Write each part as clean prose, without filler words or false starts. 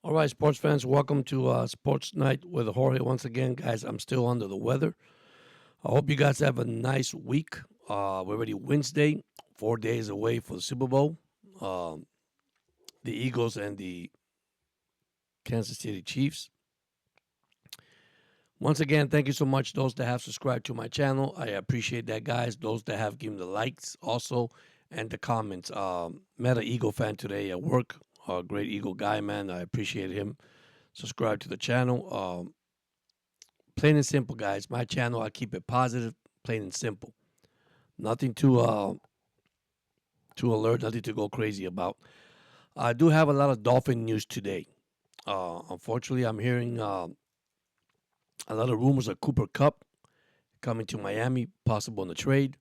All right, sports fans, welcome to Sports Night with Jorge. Once again, guys, I'm still under the weather. I hope you guys have a nice week. We're already Wednesday, 4 days away for the Super Bowl. Um, the Eagles and the Kansas City Chiefs. Once again, thank you so much, those that have subscribed to my channel. I appreciate that, guys. Those that have given the likes also and the comments. Met an Eagle fan today at work. A great Eagle guy, man. I appreciate him. Subscribe to the channel. Plain and simple, guys. My channel, I keep it positive, plain and simple. Nothing too alert, nothing to go crazy about. I do have a lot of Dolphin news today. Unfortunately, I'm hearing a lot of rumors of Cooper Cup coming to Miami, possible in the trade.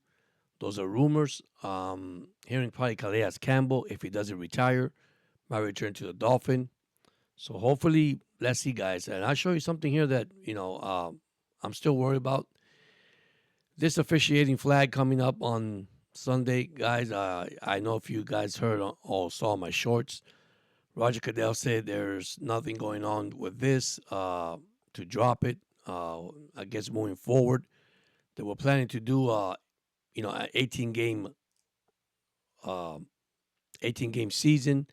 Those are rumors. Hearing probably Calais Campbell, if he doesn't retire, might return to the Dolphin. So hopefully, let's see, guys. And I'll show you something here that I'm still worried about. This officiating flag coming up on Sunday, guys. I know if you guys heard or saw my shorts, Roger Goodell said there's nothing going on with this to drop it. I guess moving forward, they were planning to do an 18 game season,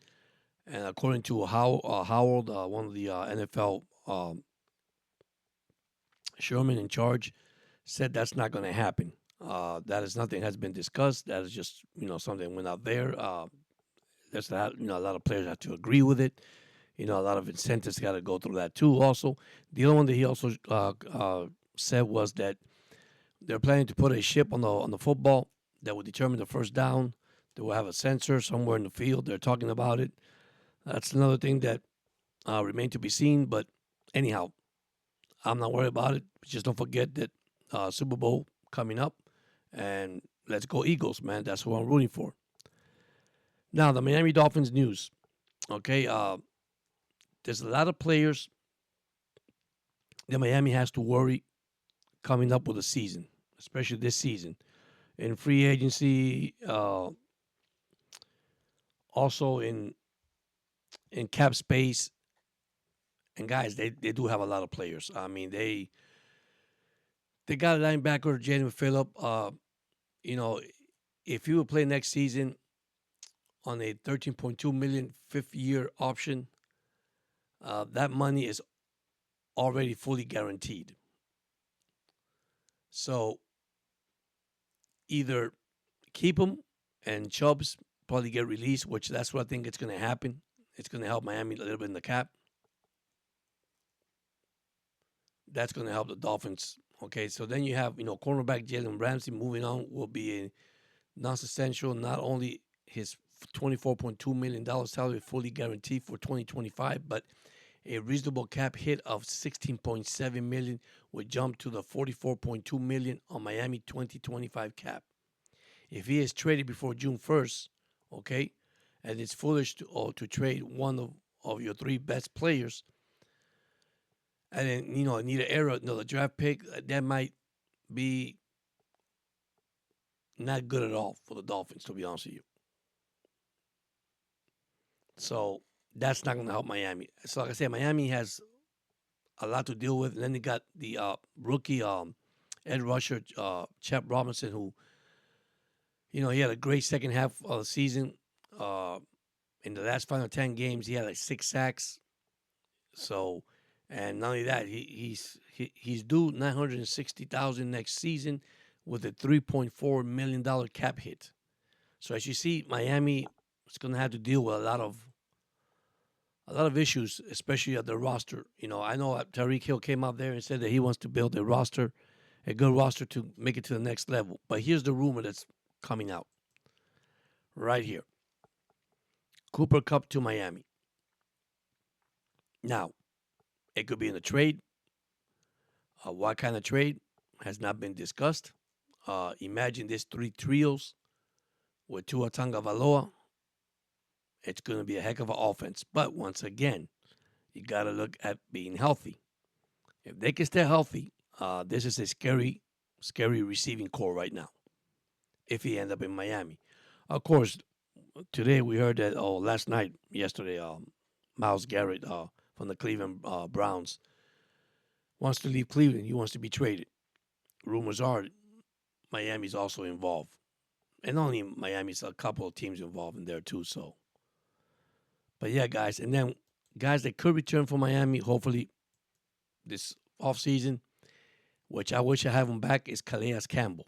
and according to Howard, one of the NFL Sherman in charge, said that's not going to happen. That is nothing has been discussed. That is just something went out there. There's a lot of players have to agree with it. A lot of incentives got to go through that too. Also, the other one that he also said was that they're planning to put a chip on the football that will determine the first down. They will have a sensor somewhere in the field. They're talking about it. That's another thing that remains to be seen. But anyhow, I'm not worried about it. Just don't forget that Super Bowl coming up, and let's go Eagles, man. That's who I'm rooting for. Now, the Miami Dolphins news. Okay, there's a lot of players that Miami has to worry coming up with a season, especially this season. In free agency, also in cap space, and guys, they do have a lot of players. I mean, they got a linebacker, Jaden Phillip. You know, if he would play next season on a 13.2 million fifth year option, that money is already fully guaranteed. So either keep him and Chubbs probably get released, which that's what I think it's going to happen. It's going to help Miami a little bit in the cap. That's going to help the Dolphins. Okay, so then you have, cornerback Jalen Ramsey moving on will be a non-essential. Not only his $24.2 million salary fully guaranteed for 2025, but a reasonable cap hit of 16.7 million would jump to the 44.2 million on Miami 2025 cap. If he is traded before June 1st, okay, and it's foolish to trade one of your three best players, and then need an era, the draft pick that might be not good at all for the Dolphins, to be honest with you. So that's not going to help Miami. So like I said, Miami has a lot to deal with, and then they got the rookie Ed Rusher, Chap Robinson, who he had a great second half of the season. In the last final 10 games, he had like 6 sacks. So, and not only that, he's due $960,000 next season with a $3.4 million cap hit. So as you see, Miami is going to have to deal with a lot of issues, especially at the roster. I know Tyreek Hill came out there and said that he wants to build a good roster to make it to the next level. But here's the rumor that's coming out right here. Cooper Cup to Miami. Now, it could be in a trade. What kind of trade has not been discussed. Imagine this 3 trios with Tua Tagovailoa. It's going to be a heck of an offense. But once again, you got to look at being healthy. If they can stay healthy, this is a scary receiving core right now. If he ends up in Miami, of course, today we heard that. Yesterday, Myles Garrett from the Cleveland Browns, wants to leave Cleveland. He wants to be traded. Rumors are Miami's also involved. And not only Miami's a couple of teams involved in there too. So, but yeah, guys, and then guys that could return from Miami, hopefully this offseason, which I wish I have him back, is Calais Campbell.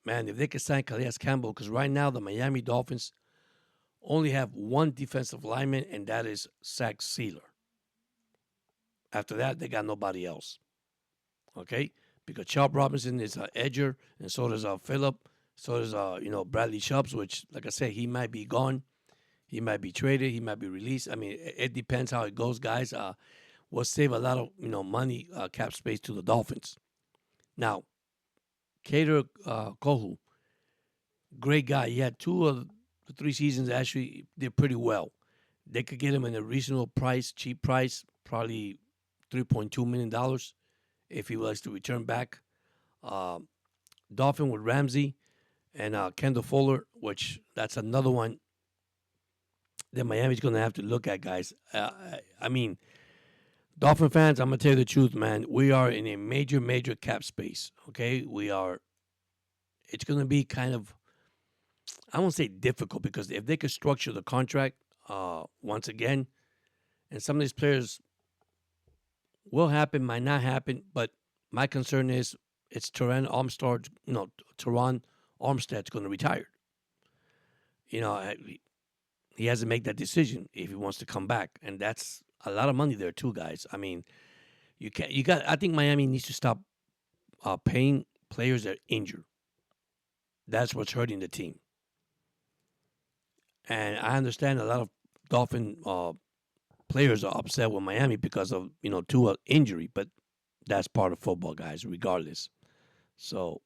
Man, if they could sign Calais Campbell, because right now the Miami Dolphins only have one defensive lineman, and that is Zach Sealer. After that, they got nobody else. Okay, because Chubb Robinson is an edger, and so does Phillip, so does Bradley Chubbs, which, like I said, he might be gone, he might be traded, he might be released. I mean, it depends how it goes, guys. We'll save a lot of money, cap space to the Dolphins. Now, Cater Kohu, great guy. He had 2 of the 3 seasons actually did pretty well. They could get him in a reasonable price, cheap price, probably $3.2 million if he was to return back. Uh, Dolphin with Ramsey and Kendall Fuller, which that's another one that Miami's going to have to look at, guys. I mean, Dolphin fans, I'm going to tell you the truth, man. We are in a major, major cap space, okay? We are, it's going to be kind of, I won't say difficult, because if they could structure the contract once again, and some of these players will happen, might not happen, but my concern is it's Teron Armstead's going to retire. He has to make that decision if he wants to come back, and that's a lot of money there too, guys. I mean, you can't. You got. I think Miami needs to stop paying players that are injured. That's what's hurting the team. And I understand a lot of Dolphin players are upset with Miami because of Tua injury, but that's part of football, guys. Regardless. So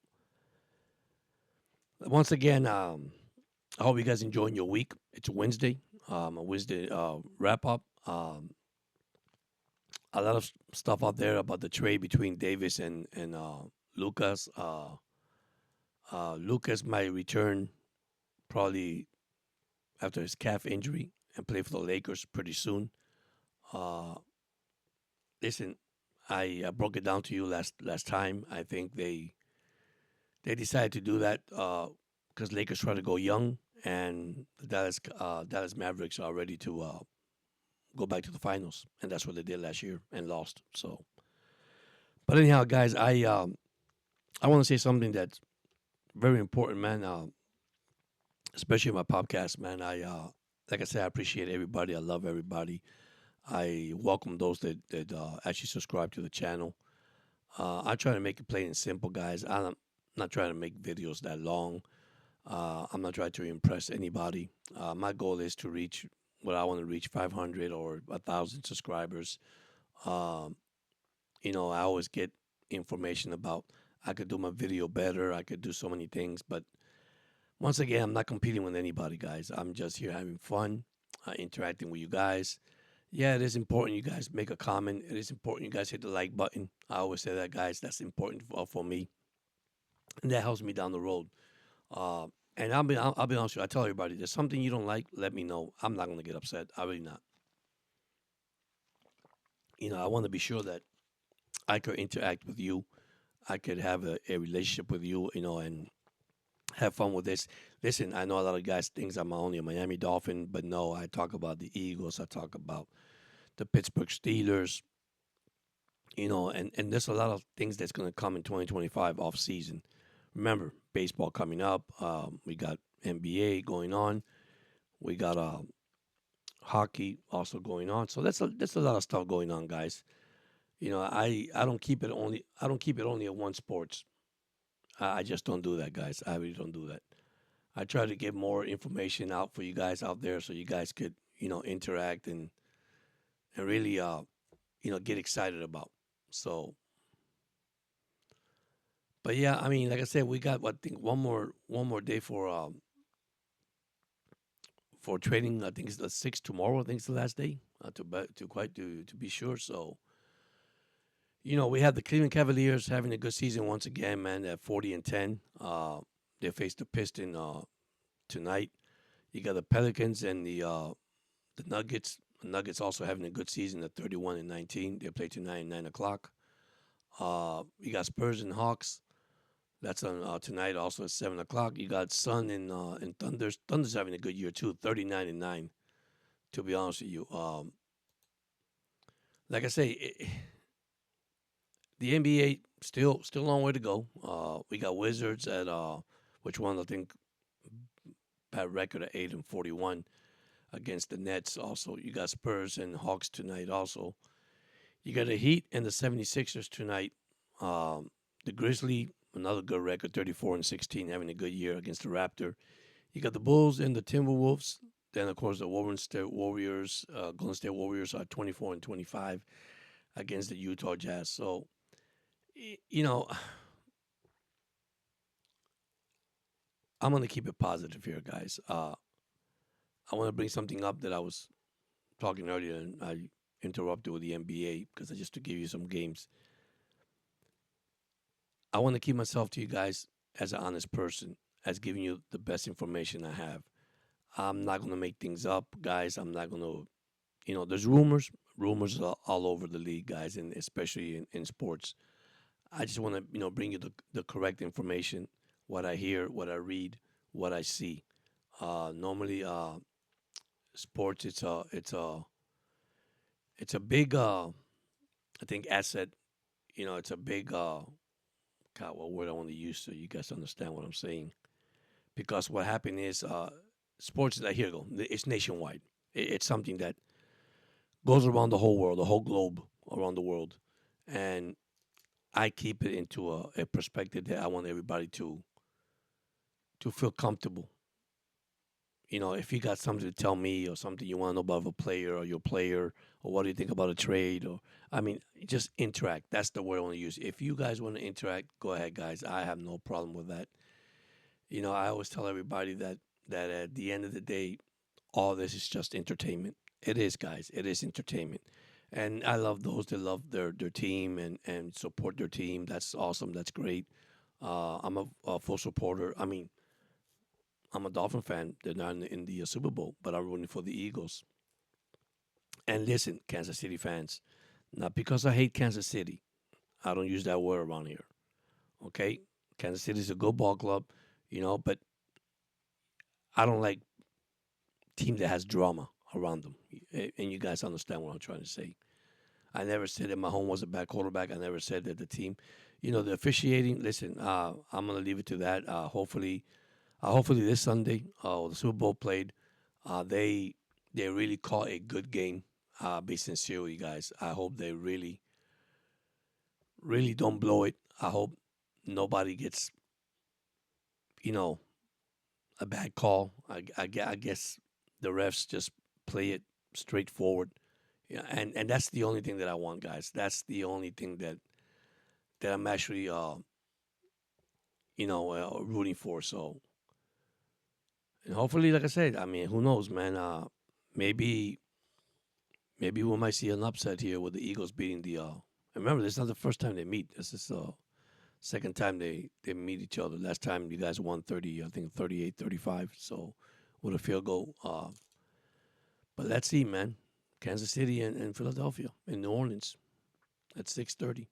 once again, I hope you guys enjoying your week. It's Wednesday, a Wednesday wrap up. A lot of stuff out there about the trade between Davis and Lucas. Lucas might return probably after his calf injury and play for the Lakers pretty soon. Uh, Listen, I broke it down to you last time. I think they decided to do that because Lakers try to go young, and the Dallas Mavericks are ready to go back to the finals, and that's what they did last year and lost. So, but anyhow, guys, I want to say something that's very important, man. Especially in my podcast, man. Like I said, I appreciate everybody. I love everybody. I welcome those that actually subscribe to the channel. I try to make it plain and simple, guys. I'm not trying to make videos that long. I'm not trying to impress anybody. My goal is to reach what I want to reach, 500 or 1,000 subscribers. Um, I always get information about I could do my video better. I could do so many things. But once again, I'm not competing with anybody, guys. I'm just here having fun, interacting with you guys. Yeah, it is important you guys make a comment. It is important you guys hit the like button. I always say that, guys. That's important for me, and that helps me down the road. Uh, and I'll be honest with you. I tell everybody, there's something you don't like, let me know. I'm not gonna get upset. I really not. I want to be sure that I could interact with you. I could have a relationship with you. And have fun with this. Listen, I know a lot of guys think I'm only a Miami Dolphin, but no, I talk about the Eagles. I talk about the Pittsburgh Steelers. And there's a lot of things that's going to come in 2025 off season. Remember, baseball coming up. We got NBA going on. We got hockey also going on. So that's a lot of stuff going on, guys. I don't keep it only at one sports. I just don't do that, guys. I really don't do that. I try to get more information out for you guys out there, so you guys could interact and really get excited about. So, but yeah, I mean, like I said, we got I think one more day for trading. I think it's the 6th tomorrow. I think it's the last day to be sure. So, we have the Cleveland Cavaliers having a good season once again, man. At 40-10, they face the Pistons tonight. You got the Pelicans and the Nuggets. Nuggets also having a good season at 31-19. They play tonight at 9 o'clock. You got Spurs and Hawks. That's on tonight also at 7 o'clock. You got Sun and Thunder's. Thunder's having a good year too, 39-9. To be honest with you, like I say, the NBA still a long way to go. We got Wizards at which one I think bad record at 8-41 against the Nets. Also, you got Spurs and Hawks tonight. Also, you got the Heat and the 76ers tonight. The Grizzly, another good record, 34-16, having a good year against the Raptor. You got the Bulls and the Timberwolves. Then, of course, the Golden State Warriors are 24-25 against the Utah Jazz. So, you know, I'm going to keep it positive here, guys. I want to bring something up that I was talking earlier and I interrupted with the NBA because I just to give you some games. I want to keep myself to you guys as an honest person, as giving you the best information I have. I'm not going to make things up, guys. I'm not going to, there's rumors are all over the league, guys, and especially in sports. I just want to, bring you the correct information, what I hear, what I read, what I see. Normally, sports, it's a big, I think, asset. It's a big, God, what word I want to use so you guys understand what I'm saying. Because what happened is, sports is like, here you go, it's nationwide. It's something that goes around the whole world, the whole globe around the world. And I keep it into a perspective that I want everybody to feel comfortable. If you got something to tell me or something you want to know about a player or your player or what do you think about a trade or just interact. That's the word I want to use. If you guys want to interact, go ahead, guys. I have no problem with that. I always tell everybody that at the end of the day, all this is just entertainment. It is, guys. It is entertainment. And I love those that love their team and support their team. That's awesome. That's great. I'm a full supporter. I'm a Dolphin fan. They're not in the Super Bowl, but I'm rooting for the Eagles. And listen, Kansas City fans, not because I hate Kansas City. I don't use that word around here. Okay? Kansas City is a good ball club, but I don't like team that has drama around them. And you guys understand what I'm trying to say. I never said that Mahomes was a bad quarterback. I never said that the team, the officiating. Listen, I'm gonna leave it to that. Hopefully this Sunday, the Super Bowl played, they really call a good game. Be sincere with you guys. I hope they really, really don't blow it. I hope nobody gets, you know, a bad call. I guess the refs just play it straightforward. Yeah, and that's the only thing that I want, guys. That's the only thing that I'm actually, rooting for. So, and hopefully, like I said, who knows, man? Maybe maybe we might see an upset here with the Eagles beating the. Remember, this is not the first time they meet. This is second time they meet each other. Last time you guys won 30, I think 38-35. So with a field goal. But let's see, man. Kansas City and Philadelphia and New Orleans at 6:30.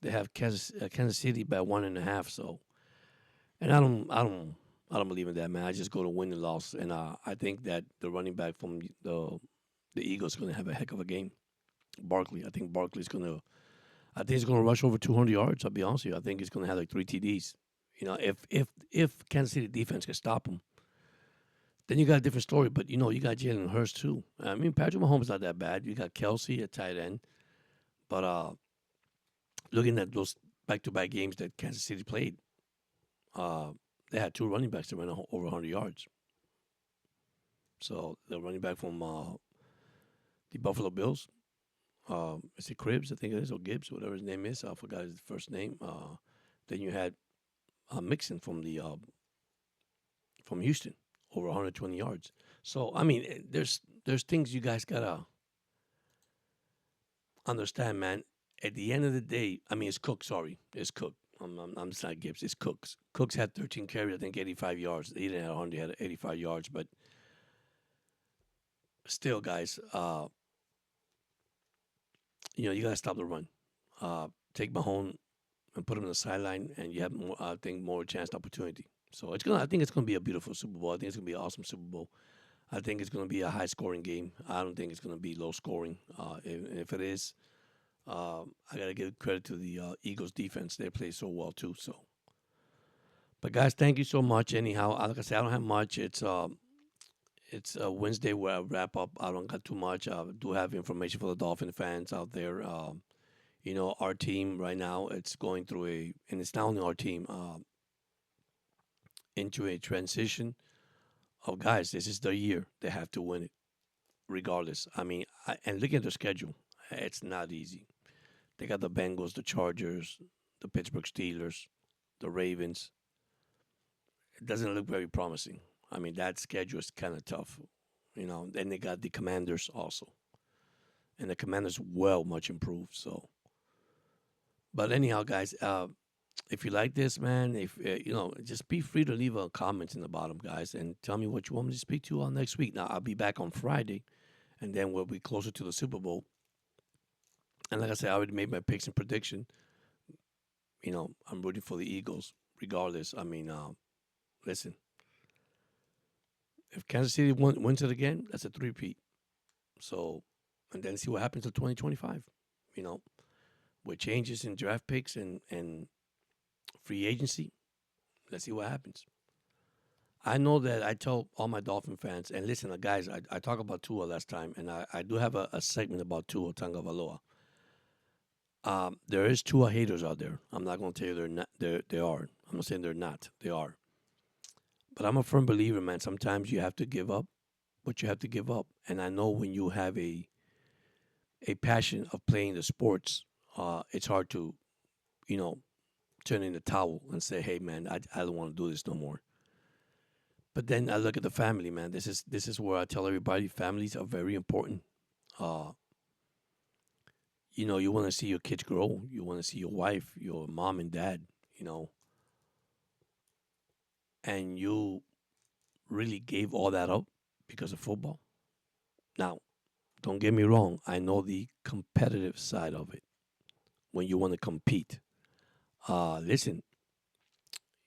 They have Kansas City by 1.5. So, and I don't believe in that, man. I just go to win and loss, and I think that the running back from the Eagles is going to have a heck of a game. Barkley, I think Barkley's going to. I think he's going to rush over 200 yards. I'll be honest with you. I think he's going to have like 3 TDs. If Kansas City defense can stop him, then you got a different story. But you got Jalen Hurts too. Patrick Mahomes is not that bad. You got Kelsey at tight end, but looking at those back-to-back games that Kansas City played, uh, they had 2 running backs that ran over 100 yards. So the running back from the Buffalo Bills, is it Cribbs? I think it is, or Gibbs, whatever his name is. I forgot his first name. Then you had Mixon from Houston, over 120 yards. So there's things you guys gotta understand, man. At the end of the day, it's Cook. Sorry, it's Cook. I'm not Gibbs. It's Cooks. Cooks had 13 carries, I think 85 yards. He didn't have 100, he had 85 yards. But still, guys, you got to stop the run. Take Mahone and put him on the sideline, and you have more, I think, more chance opportunity. So I think it's gonna be a beautiful Super Bowl. I think it's gonna be an awesome Super Bowl. I think it's gonna be a high scoring game. I don't think it's gonna be low scoring. If it is, I gotta give credit to the Eagles defense. They play so well too. So, but guys, thank you so much. Anyhow, like I said, I don't have much. It's a Wednesday where I wrap up. I don't got too much. I do have information for the Dolphin fans out there. Our team right now, it's going through and it's not only our team, into a transition of guys. This is their year. They have to win it, regardless. I mean, and look at the schedule. It's not easy. They got the Bengals, the Chargers, the Pittsburgh Steelers, the Ravens. It doesn't look very promising. I mean, that schedule is kind of tough. Then they got the Commanders also. And the Commanders well much improved. So, but anyhow, guys, if you like this, man, if just be free to leave a comment in the bottom, guys, and tell me what you want me to speak to on next week. Now, I'll be back on Friday, and then we'll be closer to the Super Bowl. And like I said, I already made my picks and prediction. I'm rooting for the Eagles, regardless. I mean, listen, if Kansas City wins it again, that's a three-peat. So, and then see what happens in 2025. With changes in draft picks and free agency, let's see what happens. I know that I tell all my Dolphin fans, and listen, guys, I talked about Tua last time, and I do have a segment about Tua Tagovailoa. There is Tua haters out there. I'm not going to tell you they're not. They are. I'm not saying they're not. They are. But I'm a firm believer, man. Sometimes you have to give up what you have to give up, and I know when you have a passion of playing the sports, it's hard to, turn in the towel and say, "Hey, man, I don't want to do this no more." But then I look at the family, man. This is where I tell everybody families are very important. Uh, you want to see your kids grow. You want to see your wife, your mom and dad, and you really gave all that up because of football. Now, don't get me wrong. I know the competitive side of it when you want to compete. Listen,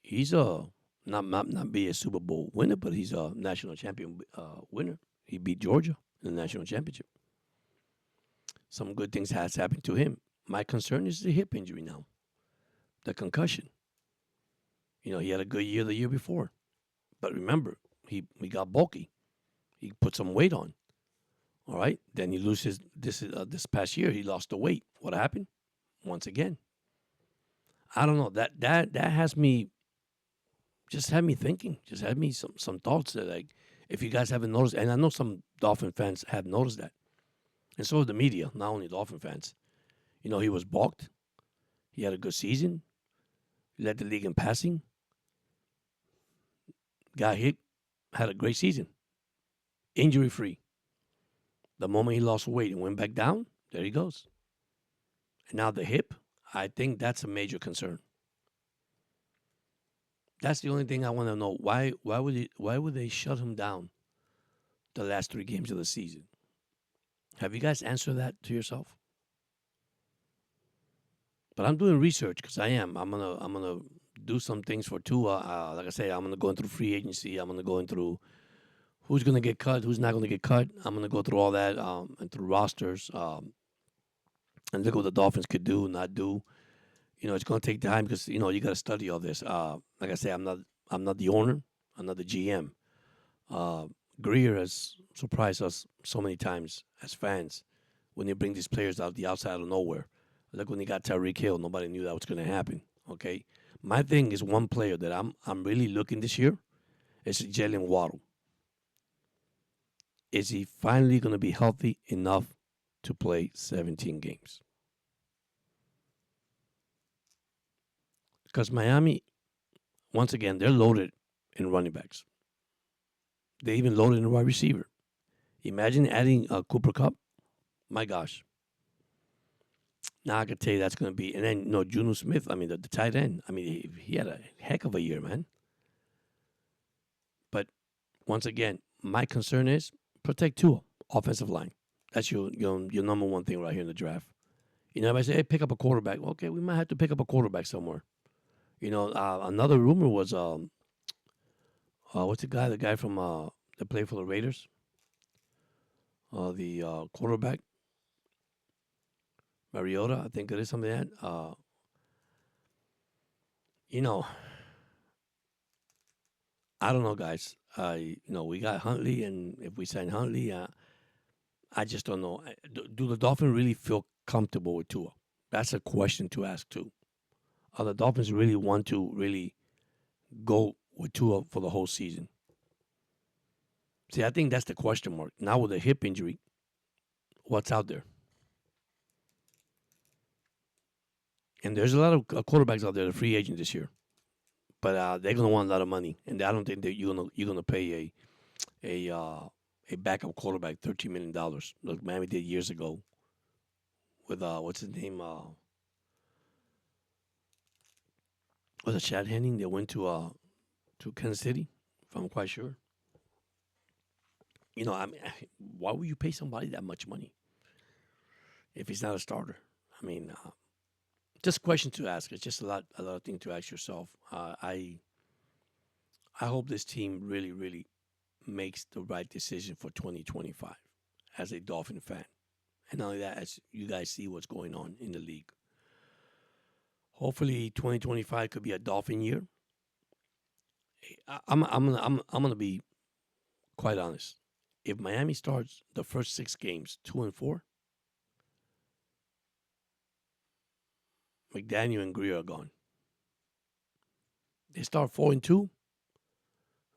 he's a not be a Super Bowl winner, but he's a national champion winner. He beat Georgia in the national championship. Some good things has happened to him. My concern is the hip injury now, the concussion. He had a good year the year before, but remember, he got bulky. He put some weight on. All right, then he loses this past year. He lost the weight. What happened? Once again, I don't know. That has me just had me thinking. Just had me some thoughts that, like, if you guys haven't noticed, and I know some Dolphin fans have noticed that, and so the media, not only Dolphin fans. He was balked. He had a good season. He led the league in passing. Got hit. Had a great season. Injury free. The moment he lost weight and went back down, there he goes. And now the hip, I think that's a major concern. That's the only thing I want to know. Why would they shut him down the last 3 games of the season? Have you guys answered that to yourself? But I'm doing research because I am. I'm gonna do some things for Tua. Like I say, I'm gonna go through free agency. I'm gonna go through who's gonna get cut, who's not gonna get cut. I'm gonna go through all that and through rosters and look what the Dolphins could do, not do. It's gonna take time because you got to study all this. Like I say, I'm not the owner. I'm not the GM. Greer has surprised us so many times as fans when they bring these players out the outside of nowhere. Like when he got Tyreek Hill, nobody knew that was going to happen. Okay, my thing is one player that I'm really looking this year is Jalen Waddle. Is he finally going to be healthy enough to play 17 games? Because Miami, once again, they're loaded in running backs. They even loaded in wide receiver. Imagine adding a Cooper Cup. My gosh. Now I can tell you that's going to be, and then Juno Smith. I mean the tight end. I mean he had a heck of a year, man. But once again, my concern is protect Tua. offensive line. That's your number one thing right here in the draft. You know, if I say, hey, pick up a quarterback, okay, we might have to pick up a quarterback somewhere. You know, another rumor was what's the guy from that played for the Raiders, the quarterback Mariota, I think it is something like that. You know, I don't know, guys. We got Huntley, and if we sign Huntley, I just don't know. Do the Dolphins really feel comfortable with Tua? That's a question to ask too. Are the Dolphins really want to really go with Tua for the whole season? See, I think that's the question mark. Now with the hip injury, what's out there? And there's a lot of quarterbacks out there, the free agent this year, but they're gonna want a lot of money, and I don't think that you're gonna pay a backup quarterback $13 million, like Miami did years ago with what's his name? Was it Chad Henning? They went to Kansas City, if I'm quite sure. You know, I mean, why would you pay somebody that much money if he's not a starter? I mean, just a question to ask. It's just a lot of things to ask yourself. I hope this team really, really makes the right decision for 2025 as a Dolphin fan. And not only that, as you guys see what's going on in the league. Hopefully, 2025 could be a Dolphin year. I'm gonna be quite honest. If Miami starts the first 6 games 2-4, McDaniel and Greer are gone. They start 4-2,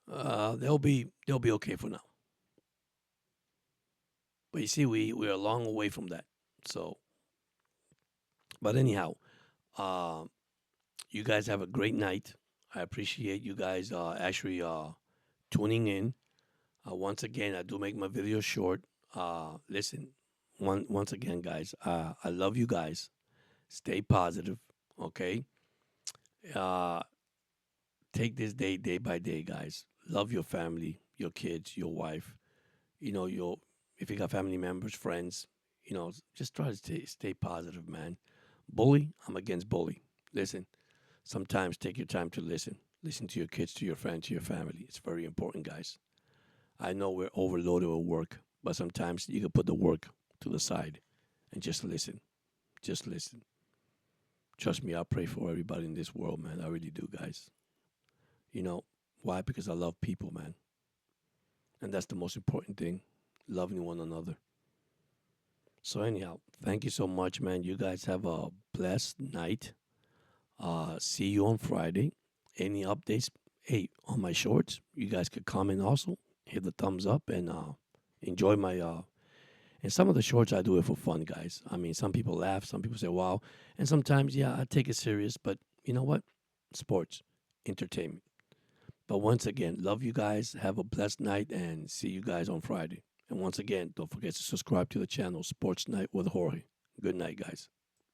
they'll be okay for now. But you see, we're a long way from that. So, but anyhow, you guys have a great night. I appreciate you guys actually tuning in. Once again, I do make my videos short. Listen, once again, guys, I love you guys. Stay positive, okay? Uh, take this day by day, guys. Love your family, your kids, your wife. You know, if you got family members, friends, just try to stay positive, man. Bully, I'm against bully. Listen, sometimes take your time to listen. Listen to your kids, to your friends, to your family. It's very important, guys. I know we're overloaded with work, but sometimes you can put the work to the side and just listen. Just listen. Trust me, I pray for everybody in this world, man. I really do, guys. You know, why? Because I love people, man. And that's the most important thing, loving one another. So, anyhow, thank you so much, man. You guys have a blessed night. See you on Friday. Any updates? Hey, on my shorts, you guys could comment also. Hit the thumbs up and enjoy my. And some of the shorts I do it for fun, guys. I mean, some people laugh, some people say wow, and sometimes yeah, I take it serious. But you know what? Sports, entertainment. But once again, love you guys. Have a blessed night and see you guys on Friday. And once again, don't forget to subscribe to the channel Sports Night with Jorge. Good night, guys.